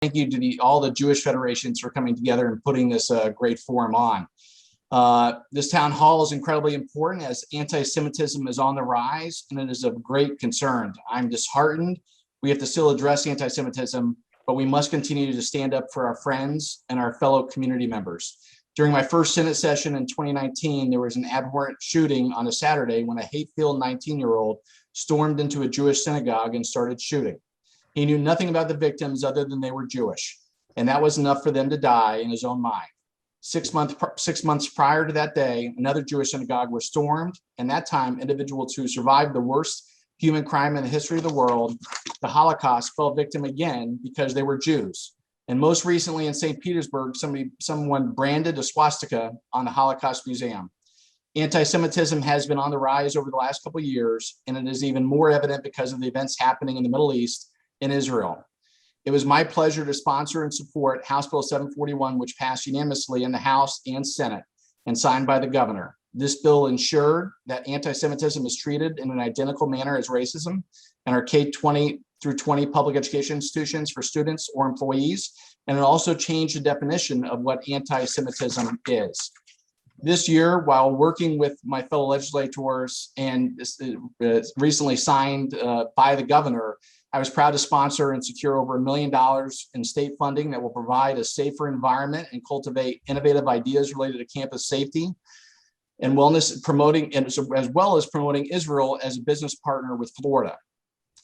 thank you to all the Jewish federations for coming together and putting this great forum on. This town hall is incredibly important as anti-Semitism is on the rise, and it is of great concern. I'm disheartened. We have to still address anti-Semitism, but we must continue to stand up for our friends and our fellow community members. During my first Senate session in 2019, there was an abhorrent shooting on a Saturday when a hate-filled 19-year-old stormed into a Jewish synagogue and started shooting. He knew nothing about the victims other than they were Jewish, and that was enough for them to die in his own mind. 6 months prior to that day, another Jewish synagogue was stormed, and that time individuals who survived the worst human crime in the history of the world, the Holocaust, fell victim again because they were Jews. And most recently in St. Petersburg, someone branded a swastika on the Holocaust Museum. Anti-Semitism has been on the rise over the last couple of years, and it is even more evident because of the events happening in the Middle East and Israel. It was my pleasure to sponsor and support House Bill 741, which passed unanimously in the House and Senate and signed by the governor. This bill ensured that anti-Semitism is treated in an identical manner as racism in our K-20 through 20 public education institutions for students or employees, and it also changed the definition of what anti-Semitism is. This year, while working with my fellow legislators and recently signed by the governor, I was proud to sponsor and secure over $1 million in state funding that will provide a safer environment and cultivate innovative ideas related to campus safety and wellness, promoting, and as well as promoting Israel as a business partner with Florida.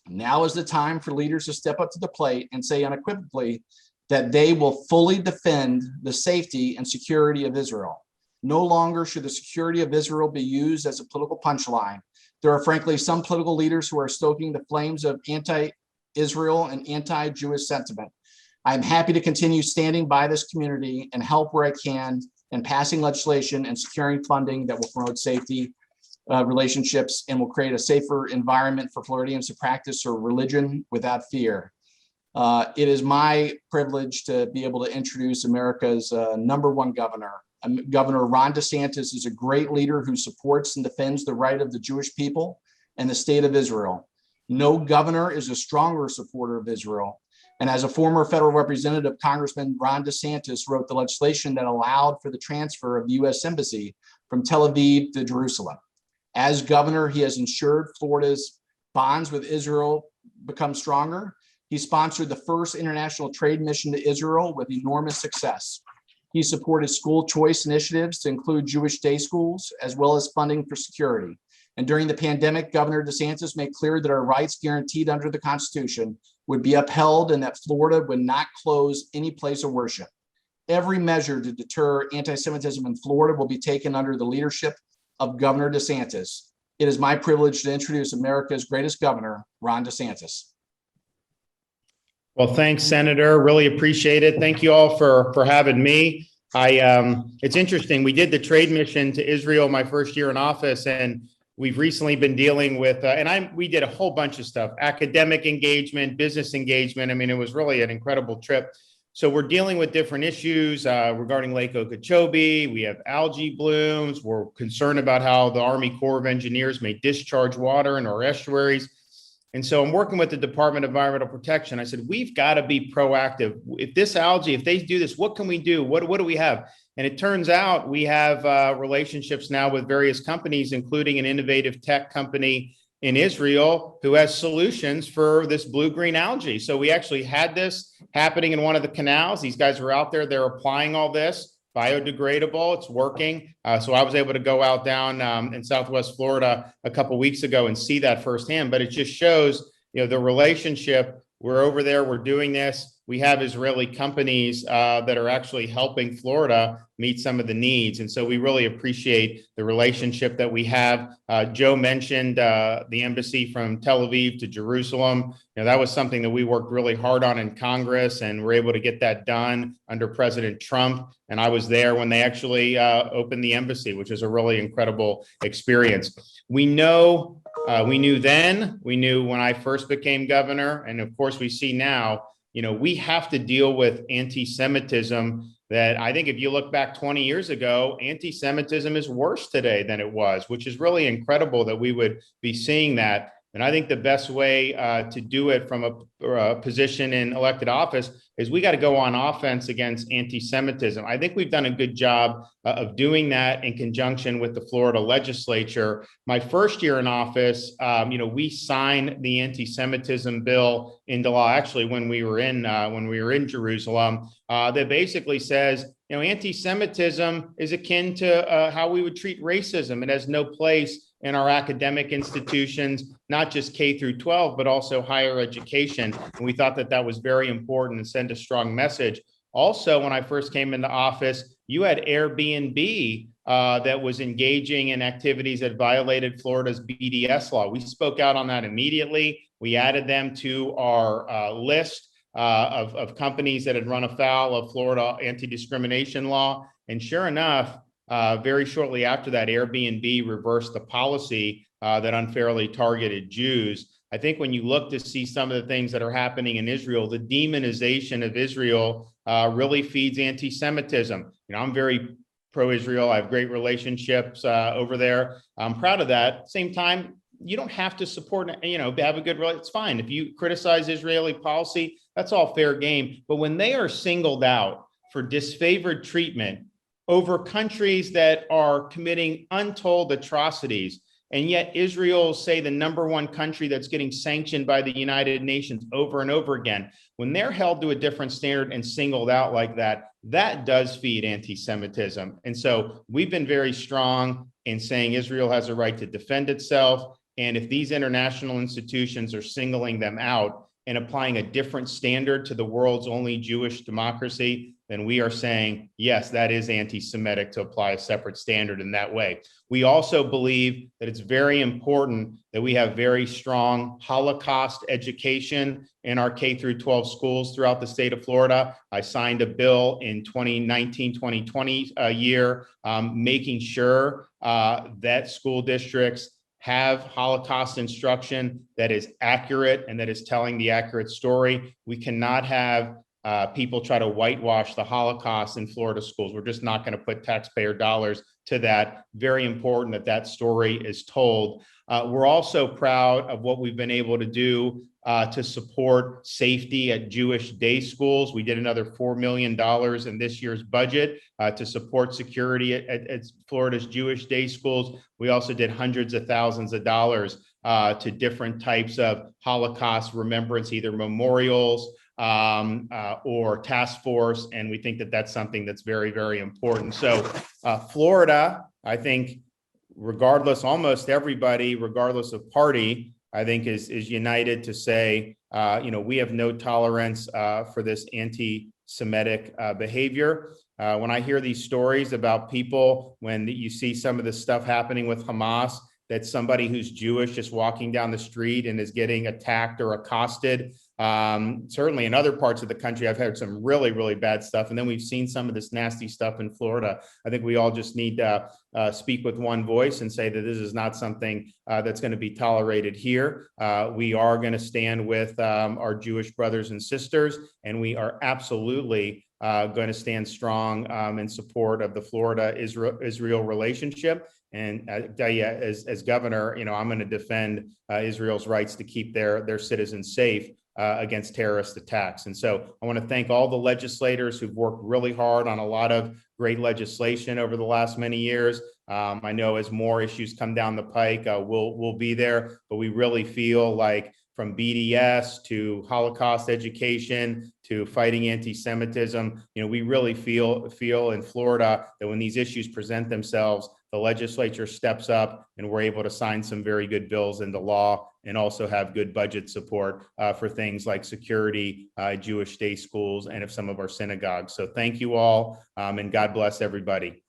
Now is the time for leaders to step up to the plate and say unequivocally that they will fully defend the safety and security of Israel. No longer should the security of Israel be used as a political punchline. There are frankly some political leaders who are stoking the flames of anti-Israel and anti-Jewish sentiment. I'm happy to continue standing by this community and help where I can in passing legislation and securing funding that will promote safety relationships and will create a safer environment for Floridians to practice their religion without fear. It is my privilege to be able to introduce America's #1 governor. Governor Ron DeSantis is a great leader who supports and defends the right of the Jewish people and the state of Israel. No governor is a stronger supporter of Israel. And as a former federal representative, Congressman Ron DeSantis wrote the legislation that allowed for the transfer of the U.S. Embassy from Tel Aviv to Jerusalem. As governor, he has ensured Florida's bonds with Israel become stronger. He sponsored the first international trade mission to Israel with enormous success. He supported school choice initiatives to include Jewish day schools, as well as funding for security. And during the pandemic, Governor DeSantis made clear that our rights guaranteed under the Constitution would be upheld and that Florida would not close any place of worship. Every measure to deter anti-Semitism in Florida will be taken under the leadership of Governor DeSantis. It is my privilege to introduce America's greatest governor, Ron DeSantis. Well, thanks, Senator. Really appreciate it. Thank you all for having me. It's interesting. We did the trade mission to Israel my first year in office, and we've recently been dealing with, we did a whole bunch of stuff, academic engagement, business engagement. I mean, it was really an incredible trip. So we're dealing with different issues regarding Lake Okeechobee. We have algae blooms. We're concerned about how the Army Corps of Engineers may discharge water in our estuaries. And so I'm working with the Department of Environmental Protection. I said, we've got to be proactive. If this algae, if they do this, what can we do? What do we have? And it turns out we have relationships now with various companies, including an innovative tech company in Israel who has solutions for this blue-green algae. So we actually had this happening in one of the canals. These guys are out there, they're applying all this. Biodegradable, it's working. So I was able to go out down in Southwest Florida a couple of weeks ago and see that firsthand. But it just shows, the relationship. We're over there, we're doing this. We have Israeli companies that are actually helping Florida meet some of the needs. And so we really appreciate the relationship that we have. Joe mentioned the embassy from Tel Aviv to Jerusalem. That was something that we worked really hard on in Congress, and we're able to get that done under President Trump. And I was there when they actually opened the embassy, which is a really incredible experience. We knew then, we knew when I first became governor, and of course we see now, we have to deal with anti-Semitism that I think if you look back 20 years ago, anti-Semitism is worse today than it was, which is really incredible that we would be seeing that. And I think the best way to do it from a position in elected office is we got to go on offense against anti-Semitism. I think we've done a good job of doing that in conjunction with the Florida legislature. My first year in office, we signed the anti-Semitism bill into law. Actually, when we were in Jerusalem, that basically says, anti-Semitism is akin to how we would treat racism. It has no place in our academic institutions, not just K through 12, but also higher education. And we thought that that was very important and send a strong message. Also, when I first came into office, you had Airbnb that was engaging in activities that violated Florida's BDS law. We spoke out on that immediately. We added them to our list of companies that had run afoul of Florida anti-discrimination law. And sure enough, very shortly after that, Airbnb reversed the policy that unfairly targeted Jews. I think when you look to see some of the things that are happening in Israel, the demonization of Israel really feeds anti-Semitism. I'm very pro-Israel. I have great relationships over there. I'm proud of that. Same time, you don't have to support, have a good relationship. It's fine. If you criticize Israeli policy, that's all fair game. But when they are singled out for disfavored treatment over countries that are committing untold atrocities, and yet Israel is, say, the #1 country that's getting sanctioned by the United Nations over and over again, when they're held to a different standard and singled out like that, that does feed anti-Semitism. And so we've been very strong in saying Israel has a right to defend itself. And if these international institutions are singling them out and applying a different standard to the world's only Jewish democracy, then we are saying, yes, that is anti-Semitic to apply a separate standard in that way. We also believe that it's very important that we have very strong Holocaust education in our K through 12 schools throughout the state of Florida. I signed a bill in 2019-2020 year, making sure that school districts have Holocaust instruction that is accurate and that is telling the accurate story. We cannot have people try to whitewash the Holocaust in Florida schools. We're just not going to put taxpayer dollars to that. Very important that that story is told. We're also proud of what we've been able to do to support safety at Jewish day schools. We did another $4 million in this year's budget to support security at Florida's Jewish day schools. We also did hundreds of thousands of dollars to different types of Holocaust remembrance, either memorials or task force. And we think that that's something that's very, very important. So Florida, I think, regardless, almost everybody, regardless of party, I think is united to say, we have no tolerance for this anti-Semitic behavior. When I hear these stories about people, when you see some of this stuff happening with Hamas, that somebody who's Jewish just walking down the street and is getting attacked or accosted. Certainly in other parts of the country, I've heard some really, really bad stuff. And then we've seen some of this nasty stuff in Florida. I think we all just need to speak with one voice and say that this is not something that's going to be tolerated here. We are going to stand with our Jewish brothers and sisters, and we are absolutely going to stand strong in support of the Florida-Israel relationship. And I tell you, as governor, I'm going to defend Israel's rights to keep their citizens safe against terrorist attacks. And so I want to thank all the legislators who've worked really hard on a lot of great legislation over the last many years. I know as more issues come down the pike, we'll be there, but we really feel like from BDS to Holocaust education to fighting anti-Semitism, we really feel in Florida that when these issues present themselves, the legislature steps up and we're able to sign some very good bills into law and also have good budget support for things like security, Jewish day schools, and of some of our synagogues. So thank you all, and God bless everybody.